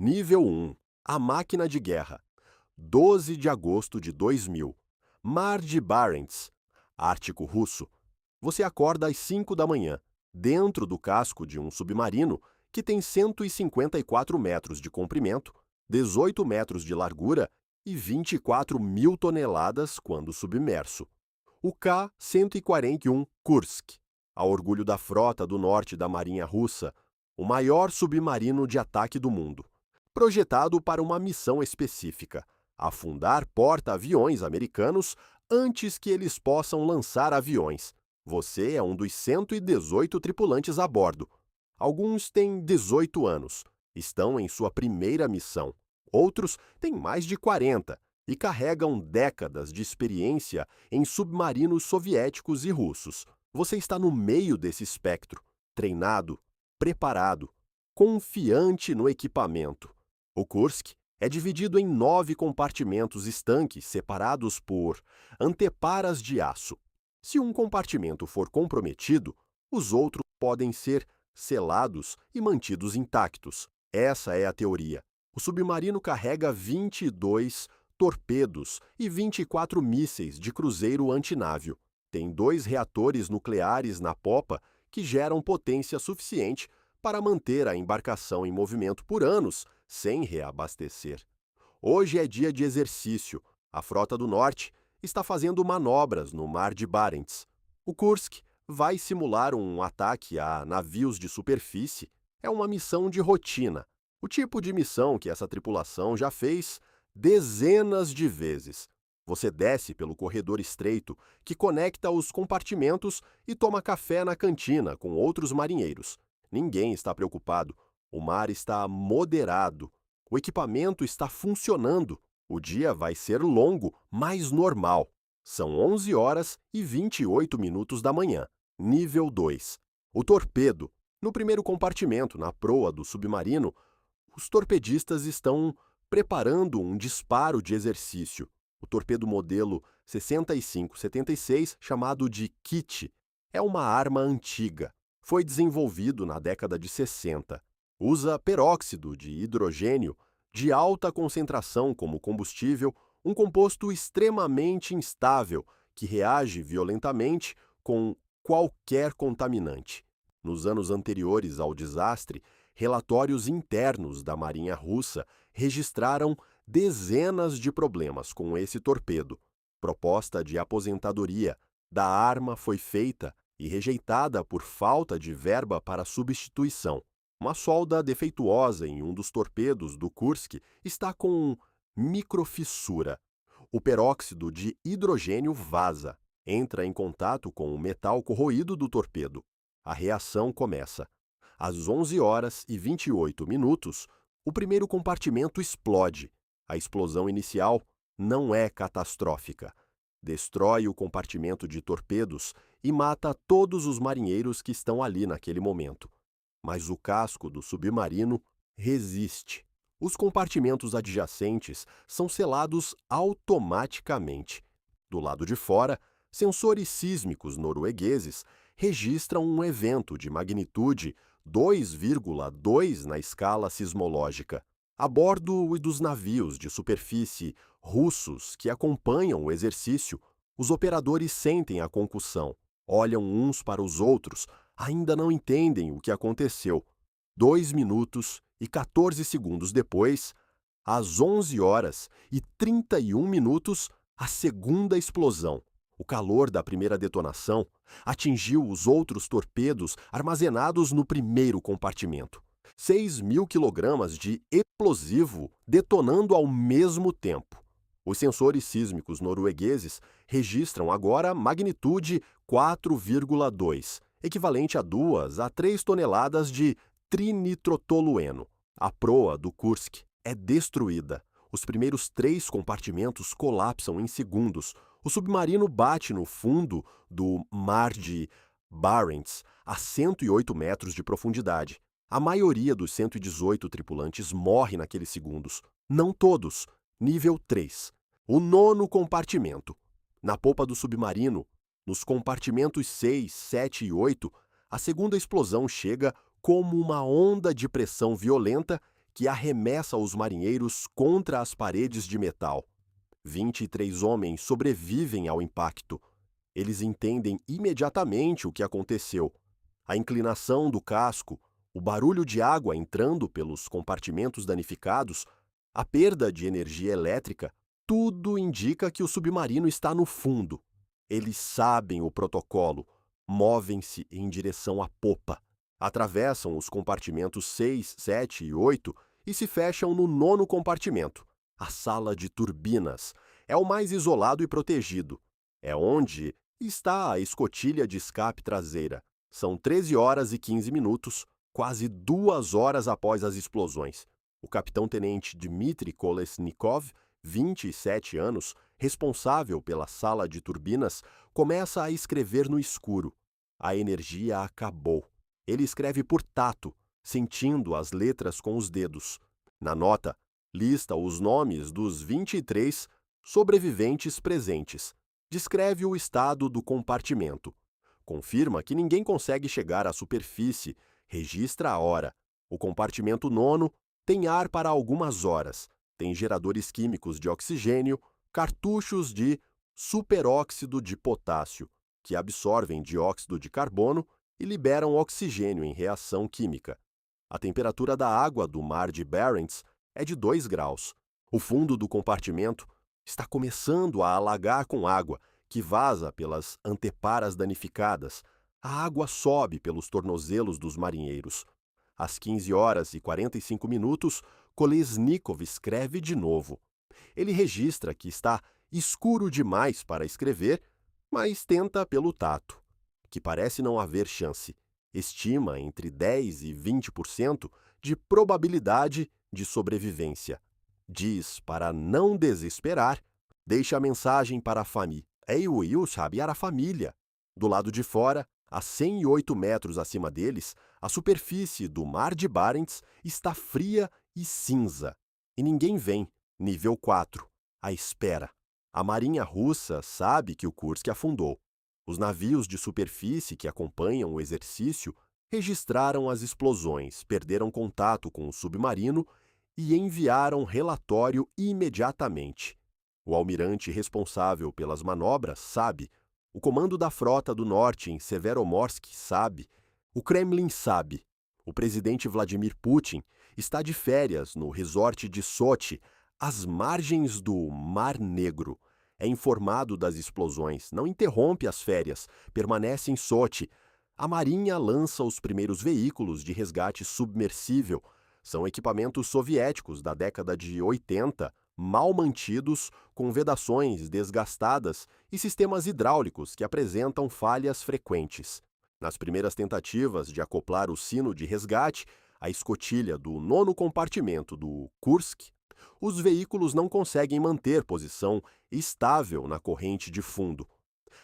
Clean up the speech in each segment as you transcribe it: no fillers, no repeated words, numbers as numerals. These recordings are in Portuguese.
Nível 1. A máquina de guerra. 12 de agosto de 2000. Mar de Barents, Ártico Russo. Você acorda às 5 da manhã, dentro do casco de um submarino que tem 154 metros de comprimento, 18 metros de largura e 24 mil toneladas quando submerso. O K-141 Kursk, a orgulho da frota do norte da Marinha Russa, o maior submarino de ataque do mundo. Projetado para uma missão específica: afundar porta-aviões americanos antes que eles possam lançar aviões. Você é um dos 118 tripulantes a bordo. Alguns têm 18 anos, estão em sua primeira missão. Outros têm mais de 40 e carregam décadas de experiência em submarinos soviéticos e russos. Você está no meio desse espectro, treinado, preparado, confiante no equipamento. O Kursk é dividido em 9 compartimentos estanques separados por anteparas de aço. Se um compartimento for comprometido, os outros podem ser selados e mantidos intactos. Essa é a teoria. O submarino carrega 22 torpedos e 24 mísseis de cruzeiro antinávio. Tem 2 reatores nucleares na popa que geram potência suficiente para manter a embarcação em movimento por anos, sem reabastecer. Hoje é dia de exercício. A Frota do Norte está fazendo manobras no Mar de Barents. O Kursk vai simular um ataque a navios de superfície. É uma missão de rotina, o tipo de missão que essa tripulação já fez dezenas de vezes. Você desce pelo corredor estreito que conecta os compartimentos e toma café na cantina com outros marinheiros. Ninguém está preocupado. O mar está moderado. O equipamento está funcionando. O dia vai ser longo, mas normal. São 11 horas e 28 minutos da manhã. Nível 2. O torpedo. No primeiro compartimento, na proa do submarino, os torpedistas estão preparando um disparo de exercício. O torpedo modelo 6576, chamado de Kit, é uma arma antiga. Foi desenvolvido na década de 60. Usa peróxido de hidrogênio de alta concentração como combustível, um composto extremamente instável que reage violentamente com qualquer contaminante. Nos anos anteriores ao desastre, relatórios internos da Marinha Russa registraram dezenas de problemas com esse torpedo. Proposta de aposentadoria da arma foi feita e rejeitada por falta de verba para substituição. Uma solda defeituosa em um dos torpedos do Kursk está com microfissura. O peróxido de hidrogênio vaza, entra em contato com o metal corroído do torpedo. A reação começa. Às 11 horas e 28 minutos, o primeiro compartimento explode. A explosão inicial não é catastrófica. Destrói o compartimento de torpedos e mata todos os marinheiros que estão ali naquele momento. Mas o casco do submarino resiste. Os compartimentos adjacentes são selados automaticamente. Do lado de fora, sensores sísmicos noruegueses registram um evento de magnitude 2,2 na escala sismológica. A bordo dos navios de superfície russos que acompanham o exercício, os operadores sentem a concussão, olham uns para os outros, ainda não entendem o que aconteceu. 2 minutos e 14 segundos depois, às 11 horas e 31 minutos, a segunda explosão. O calor da primeira detonação atingiu os outros torpedos armazenados no primeiro compartimento. 6.000 quilogramas de explosivo detonando ao mesmo tempo. Os sensores sísmicos noruegueses registram agora magnitude 4,2, equivalente a 2 a 3 toneladas de trinitrotolueno. A proa do Kursk é destruída. Os primeiros 3 compartimentos colapsam em segundos. O submarino bate no fundo do Mar de Barents a 108 metros de profundidade. A maioria dos 118 tripulantes morre naqueles segundos. Não todos. Nível 3. O 9º compartimento. Na popa do submarino, nos compartimentos 6, 7 e 8, a segunda explosão chega como uma onda de pressão violenta que arremessa os marinheiros contra as paredes de metal. 23 homens sobrevivem ao impacto. Eles entendem imediatamente o que aconteceu. A inclinação do casco, o barulho de água entrando pelos compartimentos danificados, a perda de energia elétrica, tudo indica que o submarino está no fundo. Eles sabem o protocolo, movem-se em direção à popa, atravessam os compartimentos 6, 7 e 8 e se fecham no 9º compartimento, a sala de turbinas. É o mais isolado e protegido. É onde está a escotilha de escape traseira. São 13 horas e 15 minutos, quase 2 horas após as explosões. O capitão-tenente Dmitry Kolesnikov, 27 anos, responsável pela sala de turbinas, começa a escrever no escuro. A energia acabou. Ele escreve por tato, sentindo as letras com os dedos. Na nota, lista os nomes dos 23 sobreviventes presentes. Descreve o estado do compartimento. Confirma que ninguém consegue chegar à superfície. Registra a hora. O compartimento 9º tem ar para algumas horas. Tem geradores químicos de oxigênio, cartuchos de superóxido de potássio, que absorvem dióxido de carbono e liberam oxigênio em reação química. A temperatura da água do mar de Barents é de 2 graus. O fundo do compartimento está começando a alagar com água, que vaza pelas anteparas danificadas. A água sobe pelos tornozelos dos marinheiros. Às 15 horas e 45 minutos, Kolesnikov escreve de novo. Ele registra que está escuro demais para escrever, mas tenta pelo tato, que parece não haver chance. Estima entre 10 e 20% de probabilidade de sobrevivência. Diz para não desesperar, deixa a mensagem para a família. A família. Do lado de fora, a 108 metros acima deles, a superfície do mar de Barents está fria e cinza. E ninguém vem. Nível 4. A espera. A marinha russa sabe que o Kursk afundou. Os navios de superfície que acompanham o exercício registraram as explosões, perderam contato com o submarino e enviaram relatório imediatamente. O almirante responsável pelas manobras sabe, o comando da frota do norte em Severomorsk sabe, o Kremlin sabe, o presidente Vladimir Putin está de férias no resort de Sochi, às margens do Mar Negro. É informado das explosões, não interrompe as férias, permanece em Sochi. A Marinha lança os primeiros veículos de resgate submersível. São equipamentos soviéticos da década de 80, mal mantidos, com vedações desgastadas e sistemas hidráulicos que apresentam falhas frequentes. Nas primeiras tentativas de acoplar o sino de resgate, a escotilha do 9º compartimento do Kursk, os veículos não conseguem manter posição estável na corrente de fundo.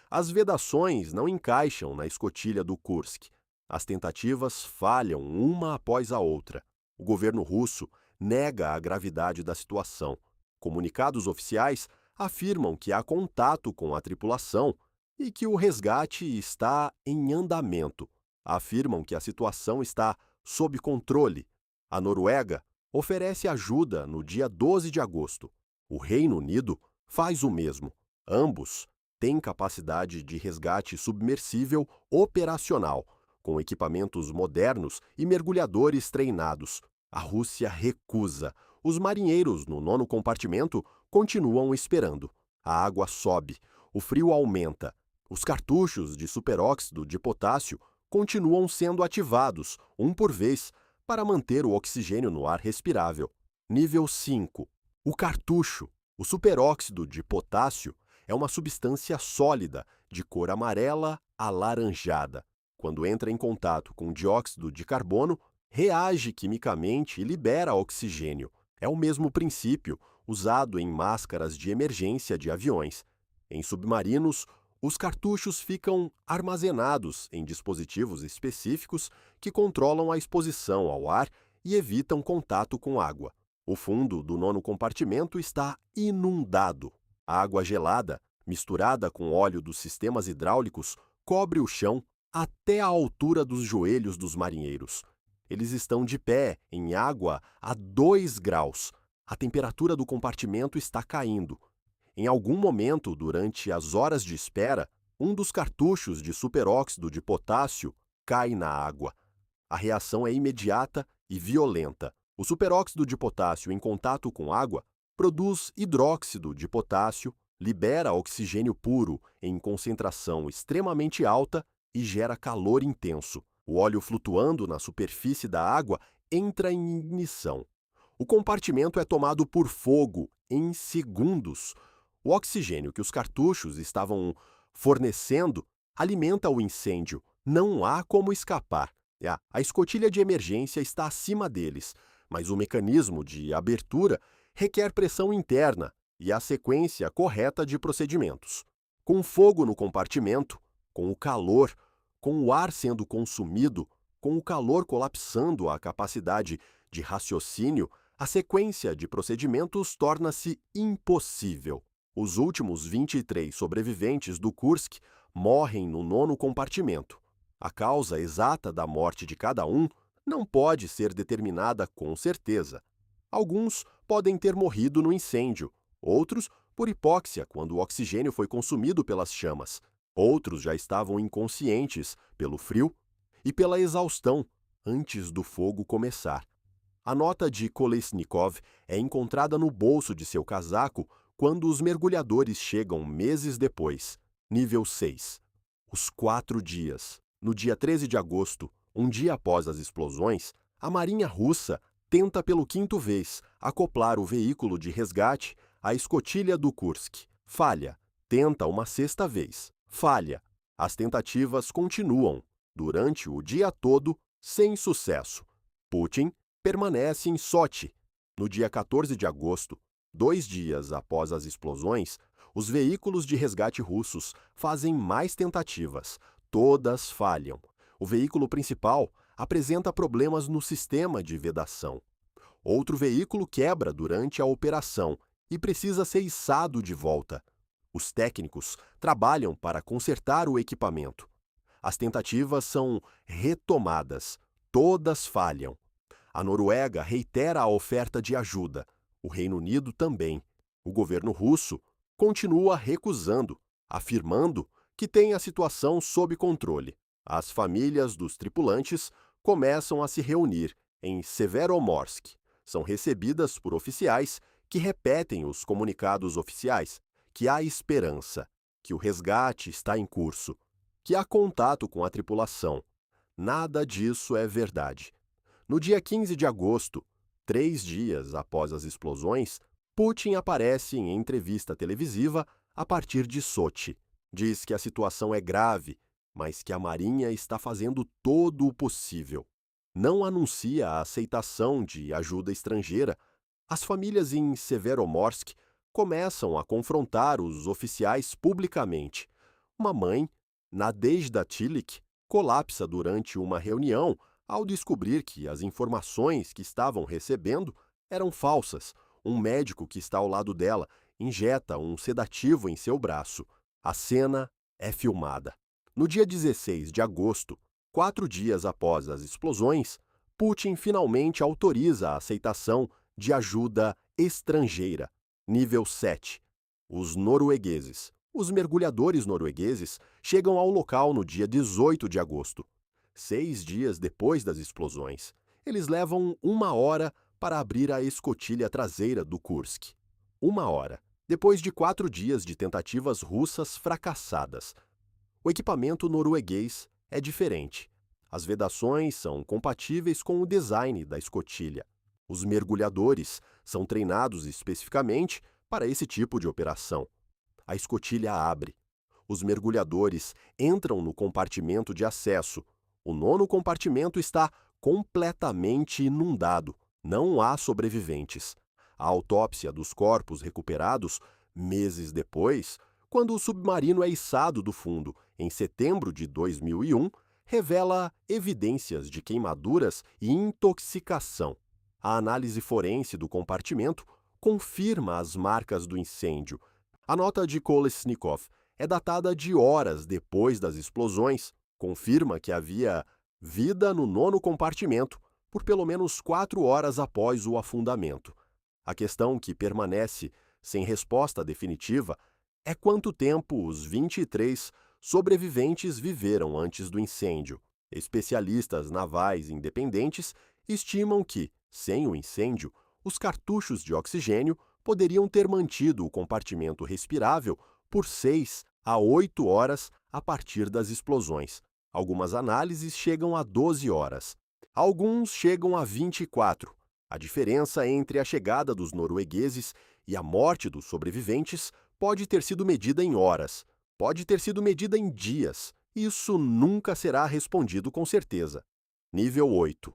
As vedações não encaixam na escotilha do Kursk. As tentativas falham uma após a outra. O governo russo nega a gravidade da situação. Comunicados oficiais afirmam que há contato com a tripulação e que o resgate está em andamento. Afirmam que a situação está sob controle. A Noruega oferece ajuda no dia 12 de agosto. O Reino Unido faz o mesmo. Ambos têm capacidade de resgate submersível operacional, com equipamentos modernos e mergulhadores treinados. A Rússia recusa. Os marinheiros no 9º compartimento continuam esperando. A água sobe, o frio aumenta. Os cartuchos de superóxido de potássio continuam sendo ativados, um por vez, para manter o oxigênio no ar respirável. Nível 5. O cartucho, o superóxido de potássio, é uma substância sólida, de cor amarela alaranjada. Quando entra em contato com dióxido de carbono, reage quimicamente e libera oxigênio. É o mesmo princípio usado em máscaras de emergência de aviões. Em submarinos, os cartuchos ficam armazenados em dispositivos específicos que controlam a exposição ao ar e evitam contato com água. O fundo do 9º compartimento está inundado. A água gelada, misturada com óleo dos sistemas hidráulicos, cobre o chão até a altura dos joelhos dos marinheiros. Eles estão de pé em água a 2 graus. A temperatura do compartimento está caindo. Em algum momento, durante as horas de espera, um dos cartuchos de superóxido de potássio cai na água. A reação é imediata e violenta. O superóxido de potássio em contato com água produz hidróxido de potássio, libera oxigênio puro em concentração extremamente alta e gera calor intenso. O óleo flutuando na superfície da água entra em ignição. O compartimento é tomado por fogo em segundos. O oxigênio que os cartuchos estavam fornecendo alimenta o incêndio. Não há como escapar. A escotilha de emergência está acima deles, mas o mecanismo de abertura requer pressão interna e a sequência correta de procedimentos. Com fogo no compartimento, com o calor, com o ar sendo consumido, com o calor colapsando a capacidade de raciocínio, a sequência de procedimentos torna-se impossível. Os últimos 23 sobreviventes do Kursk morrem no 9º compartimento. A causa exata da morte de cada um não pode ser determinada com certeza. Alguns podem ter morrido no incêndio, outros por hipóxia quando o oxigênio foi consumido pelas chamas. Outros já estavam inconscientes pelo frio e pela exaustão antes do fogo começar. A nota de Kolesnikov é encontrada no bolso de seu casaco quando os mergulhadores chegam meses depois. Nível 6. Os 4 dias. No dia 13 de agosto, um dia após as explosões, a Marinha Russa tenta pelo 5º vez acoplar o veículo de resgate à escotilha do Kursk. Falha. Tenta uma 6ª vez. Falha. As tentativas continuam, durante o dia todo, sem sucesso. Putin permanece em Sochi. No dia 14 de agosto, 2 dias após as explosões, os veículos de resgate russos fazem mais tentativas. Todas falham. O veículo principal apresenta problemas no sistema de vedação. Outro veículo quebra durante a operação e precisa ser içado de volta. Os técnicos trabalham para consertar o equipamento. As tentativas são retomadas. Todas falham. A Noruega reitera a oferta de ajuda. O Reino Unido também. O governo russo continua recusando, afirmando que tem a situação sob controle. As famílias dos tripulantes começam a se reunir em Severomorsk. São recebidas por oficiais que repetem os comunicados oficiais, que há esperança, que o resgate está em curso, que há contato com a tripulação. Nada disso é verdade. No dia 15 de agosto, 3 dias após as explosões, Putin aparece em entrevista televisiva a partir de Sochi. Diz que a situação é grave, mas que a Marinha está fazendo todo o possível. Não anuncia a aceitação de ajuda estrangeira. As famílias em Severomorsk começam a confrontar os oficiais publicamente. Uma mãe, Nadezhda Tilik, colapsa durante uma reunião ao descobrir que as informações que estavam recebendo eram falsas. Um médico que está ao lado dela injeta um sedativo em seu braço. A cena é filmada. No dia 16 de agosto, 4 dias após as explosões, Putin finalmente autoriza a aceitação de ajuda estrangeira. Nível 7. Os noruegueses. Os mergulhadores noruegueses chegam ao local no dia 18 de agosto. 6 dias depois das explosões. Eles levam 1 hora para abrir a escotilha traseira do Kursk. 1 hora. Depois de 4 dias de tentativas russas fracassadas. O equipamento norueguês é diferente. As vedações são compatíveis com o design da escotilha. Os mergulhadores são treinados especificamente para esse tipo de operação. A escotilha abre. Os mergulhadores entram no compartimento de acesso. O 9º compartimento está completamente inundado. Não há sobreviventes. A autópsia dos corpos recuperados, meses depois, quando o submarino é içado do fundo, em setembro de 2001, revela evidências de queimaduras e intoxicação. A análise forense do compartimento confirma as marcas do incêndio. A nota de Kolesnikov é datada de horas depois das explosões, confirma que havia vida no 9º compartimento, por pelo menos 4 horas após o afundamento. A questão que permanece sem resposta definitiva é quanto tempo os 23 sobreviventes viveram antes do incêndio. Especialistas navais independentes estimam que, sem o incêndio, os cartuchos de oxigênio poderiam ter mantido o compartimento respirável por 6 a 8 horas a partir das explosões. Algumas análises chegam a 12 horas. Alguns chegam a 24. A diferença entre a chegada dos noruegueses e a morte dos sobreviventes pode ter sido medida em horas, pode ter sido medida em dias. Isso nunca será respondido com certeza. Nível 8.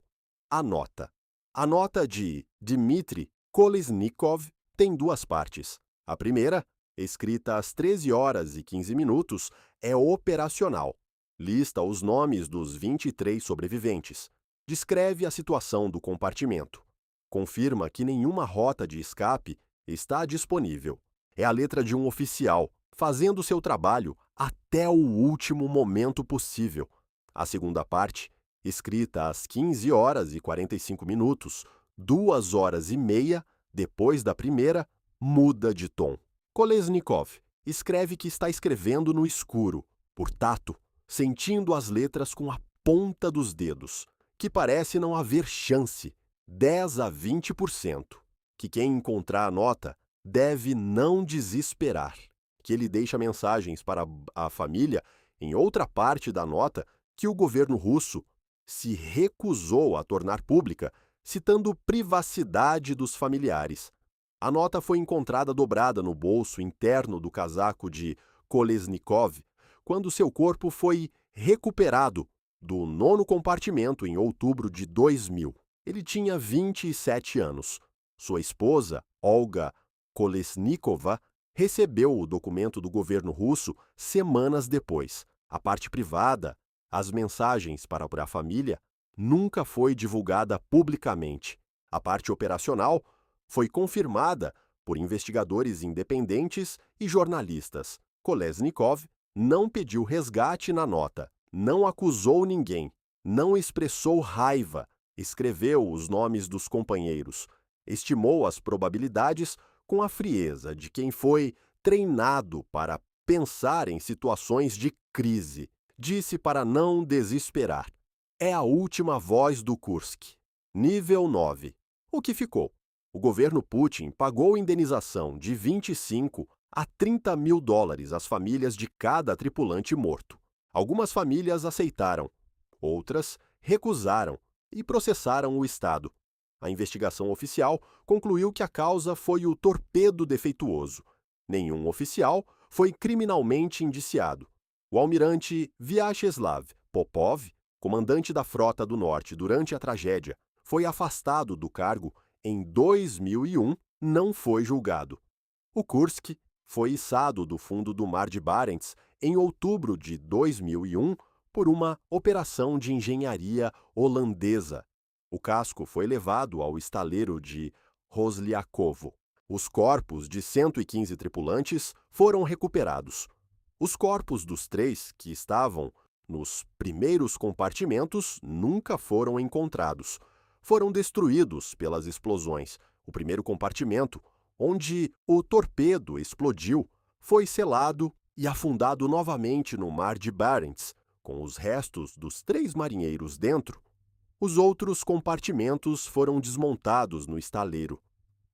A nota. A nota de Dmitry Kolesnikov tem duas partes. A primeira, escrita às 13 horas e 15 minutos, é operacional. Lista os nomes dos 23 sobreviventes. Descreve a situação do compartimento. Confirma que nenhuma rota de escape está disponível. É a letra de um oficial, fazendo seu trabalho até o último momento possível. A segunda parte, escrita às 15 horas e 45 minutos, 2 horas e meia depois da primeira, muda de tom. Kolesnikov escreve que está escrevendo no escuro, por tato, sentindo as letras com a ponta dos dedos, que parece não haver chance, 10 a 20%, que quem encontrar a nota deve não desesperar, que ele deixa mensagens para a família em outra parte da nota que o governo russo se recusou a tornar pública, citando privacidade dos familiares. A nota foi encontrada dobrada no bolso interno do casaco de Kolesnikov quando seu corpo foi recuperado do 9º compartimento em outubro de 2000. Ele tinha 27 anos. Sua esposa, Olga Kolesnikova, recebeu o documento do governo russo semanas depois. A parte privada, as mensagens para a família, nunca foi divulgada publicamente. A parte operacional foi confirmada por investigadores independentes e jornalistas. Kolesnikov não pediu resgate na nota, não acusou ninguém, não expressou raiva, escreveu os nomes dos companheiros, estimou as probabilidades com a frieza de quem foi treinado para pensar em situações de crise. Disse para não desesperar. É a última voz do Kursk. Nível 9. O que ficou? O governo Putin pagou indenização de 25 a 30 mil dólares às famílias de cada tripulante morto. Algumas famílias aceitaram, outras recusaram e processaram o Estado. A investigação oficial concluiu que a causa foi o torpedo defeituoso. Nenhum oficial foi criminalmente indiciado. O almirante Vyacheslav Popov, comandante da Frota do Norte durante a tragédia, foi afastado do cargo em 2001, não foi julgado. O Kursk foi içado do fundo do Mar de Barents em outubro de 2001 por uma operação de engenharia holandesa. O casco foi levado ao estaleiro de Rosliakovo. Os corpos de 115 tripulantes foram recuperados. Os corpos dos 3 que estavam nos primeiros compartimentos nunca foram encontrados. Foram destruídos pelas explosões. O primeiro compartimento, onde o torpedo explodiu, foi selado e afundado novamente no Mar de Barents, com os restos dos 3 marinheiros dentro. Os outros compartimentos foram desmontados no estaleiro.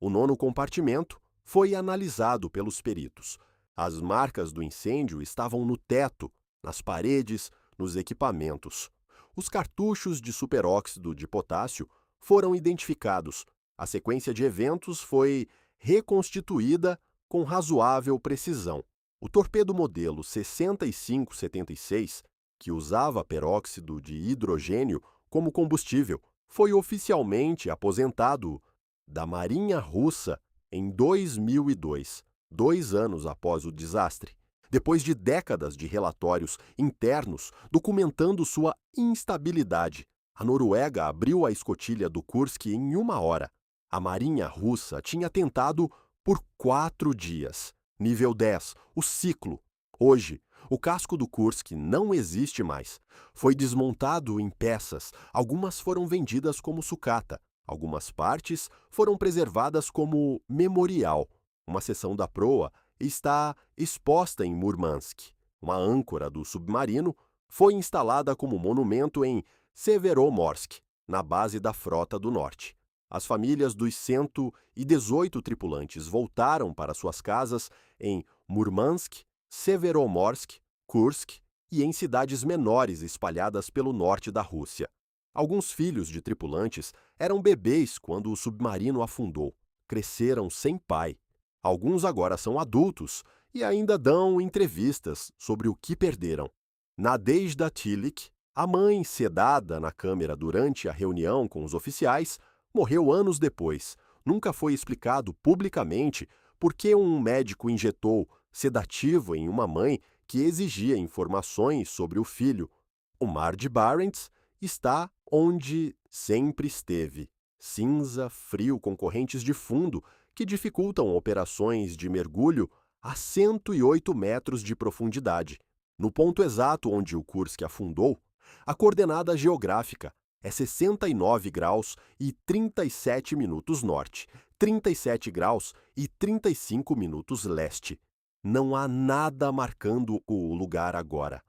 O 9º compartimento foi analisado pelos peritos. As marcas do incêndio estavam no teto, nas paredes, nos equipamentos. Os cartuchos de superóxido de potássio foram identificados. A sequência de eventos foi reconstituída com razoável precisão. O torpedo modelo 6576, que usava peróxido de hidrogênio como combustível, foi oficialmente aposentado da Marinha Russa em 2002, 2 anos após o desastre. Depois de décadas de relatórios internos documentando sua instabilidade, a Noruega abriu a escotilha do Kursk em 1 hora. A Marinha Russa tinha tentado por 4 dias. Nível 10, o ciclo. Hoje, O casco do Kursk não existe mais. Foi desmontado em peças, algumas foram vendidas como sucata, algumas partes foram preservadas como memorial. Uma seção da proa está exposta em Murmansk. Uma âncora do submarino foi instalada como monumento em Severomorsk, na base da Frota do Norte. As famílias dos 118 tripulantes voltaram para suas casas em Murmansk, Severomorsk, Kursk e em cidades menores espalhadas pelo norte da Rússia. Alguns filhos de tripulantes eram bebês quando o submarino afundou. Cresceram sem pai. Alguns agora são adultos e ainda dão entrevistas sobre o que perderam. Nadezhda Tilik, a mãe sedada na câmera durante a reunião com os oficiais, morreu anos depois. Nunca foi explicado publicamente por que um médico injetou sedativo em uma mãe que exigia informações sobre o filho. O Mar de Barents está onde sempre esteve. Cinza, frio, com correntes de fundo que dificultam operações de mergulho a 108 metros de profundidade. No ponto exato onde o Kursk afundou, a coordenada geográfica é 69 graus e 37 minutos norte, 37 graus e 35 minutos leste. Não há nada marcando o lugar agora.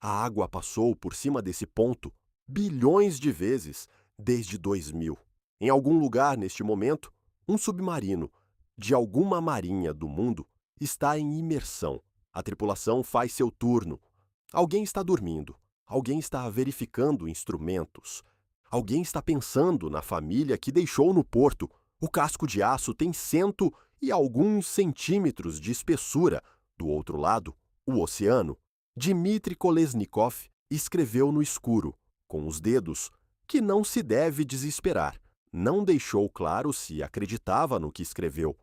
A água passou por cima desse ponto bilhões de vezes desde 2000. Em algum lugar neste momento, um submarino de alguma marinha do mundo está em imersão. A tripulação faz seu turno. Alguém está dormindo. Alguém está verificando instrumentos. Alguém está pensando na família que deixou no porto. O casco de aço tem 100 e alguns centímetros de espessura. Do outro lado, o oceano. Dmitry Kolesnikov escreveu no escuro, com os dedos, que não se deve desesperar. Não deixou claro se acreditava no que escreveu.